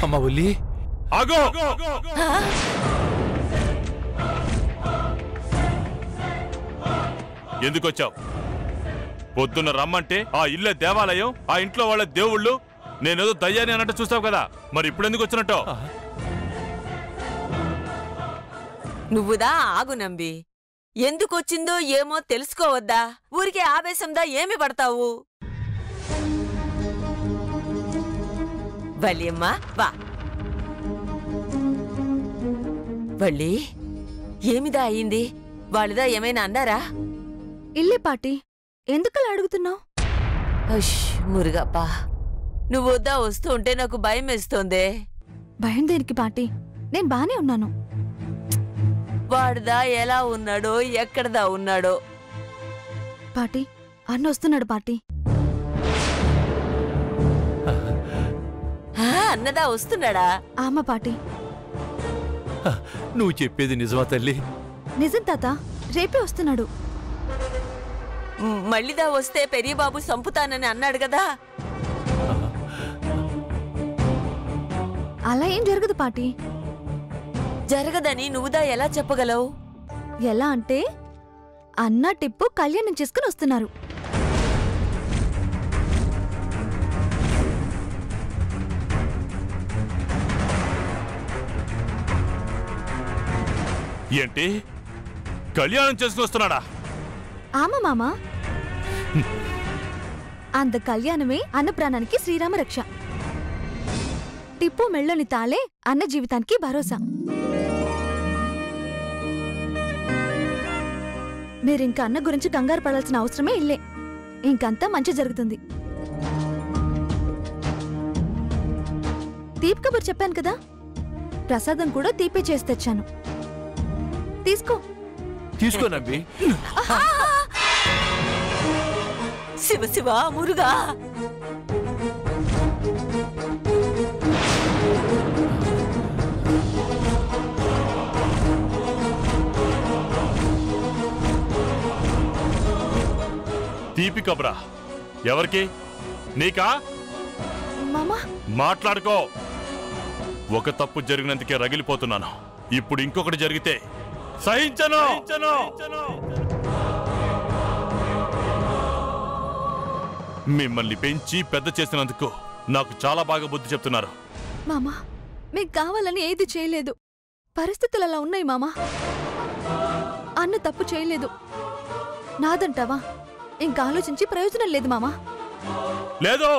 అమ్మ ఉల్లి ఆగో! ఎందుకొచ్చావు? పొద్దున్న రమ్మంటే ఆ ఇల్లే దేవాలయం, ఆ ఇంట్లో వాళ్ళ దేవుళ్ళు, నేనేదో దయ్యాన్ని అన్నట్టు చూస్తావు కదా, మరి ఇప్పుడు ఎందుకు వచ్చినట్టు? నువ్వుదా ఆగు నంబి. ఎందుకొచ్చిందో ఏమో తెలుసుకోవద్దా? ఊరికే ఆవేశందా ఏమి పడతావు? వల్లియమ్మా వా. వల్లి, ఏమిదా అయింది? వాళ్ళదా ఏమైనా అన్నారా? ఇల్లే పాటి, ఎందుకలా అడుగుతున్నావు? మురుగప్పా, నువ్వు వద్దా వస్తూ ఉంటే నాకు భయం వేస్తోందే. భయం దేనికి పాటి? నేను బానే ఉన్నాను. వాడుదా ఎలా ఉన్నాడో, ఎక్కడదా ఉన్నాడో? పాటి, అన్న వస్తున్నాడు పాటి. అన్నదా వస్తున్నాడా? ఆమ పాటి. నువ్వు చెప్పేది నిజమా తల్లి? నిజం తాత, రేపే వస్తున్నాడు. మళ్ళీదా వస్తే పెరియబాబు సంపుతానని అన్నాడు కదా. అలా ఏం జరగదు పాటి. జరగదని నువ్వుదా ఎలా చెప్పగలవు? ఎలా అంటే అన్న టిప్పు కళ్యాణం చేసుకుని వస్తున్నారు. ఏంటి, కళ్యాణం చేసుకుని వస్తున్నాడా? ఆమ మామ, అంత కళ్యాణమే అన్న ప్రాణానికి శ్రీరామ రక్ష. టిప్పు మెళ్ళోని తాళే అన్న జీవితానికి భరోసా. మీరింక అన్న గురించి కంగారు పడాల్సిన అవసరమే ఇల్లే. ఇంకంతా మంచి జరుగుతుంది. తీపి కబురు చెప్పాను కదా, ప్రసాదం కూడా తీపే చేసి తెచ్చాను. తీసుకో. తీసుకో నంబి. శివ శివ మురుగా, తీపి కబరా ఎవరికి? నీకా? మామా మాట్లాడుకో. ఒక తప్పు జరిగినందుకే రగిలిపోతున్నాను. ఇప్పుడు ఇంకొకటి జరిగితే సహించను. మిమ్మల్ని పెంచి పెద్ద చేసినందుకు నాకు చాలా బాగా బుద్ధి చెప్తున్నారు. మామా, మీకు కావాలని ఏది చేయలేదు. పరిస్థితులు అలా ఉన్నాయి మామా. అన్న తప్పు చేయలేదు. నాదంటావా? ఇంకా ఆలోచించి ప్రయోజనం లేదు మామా. లేదు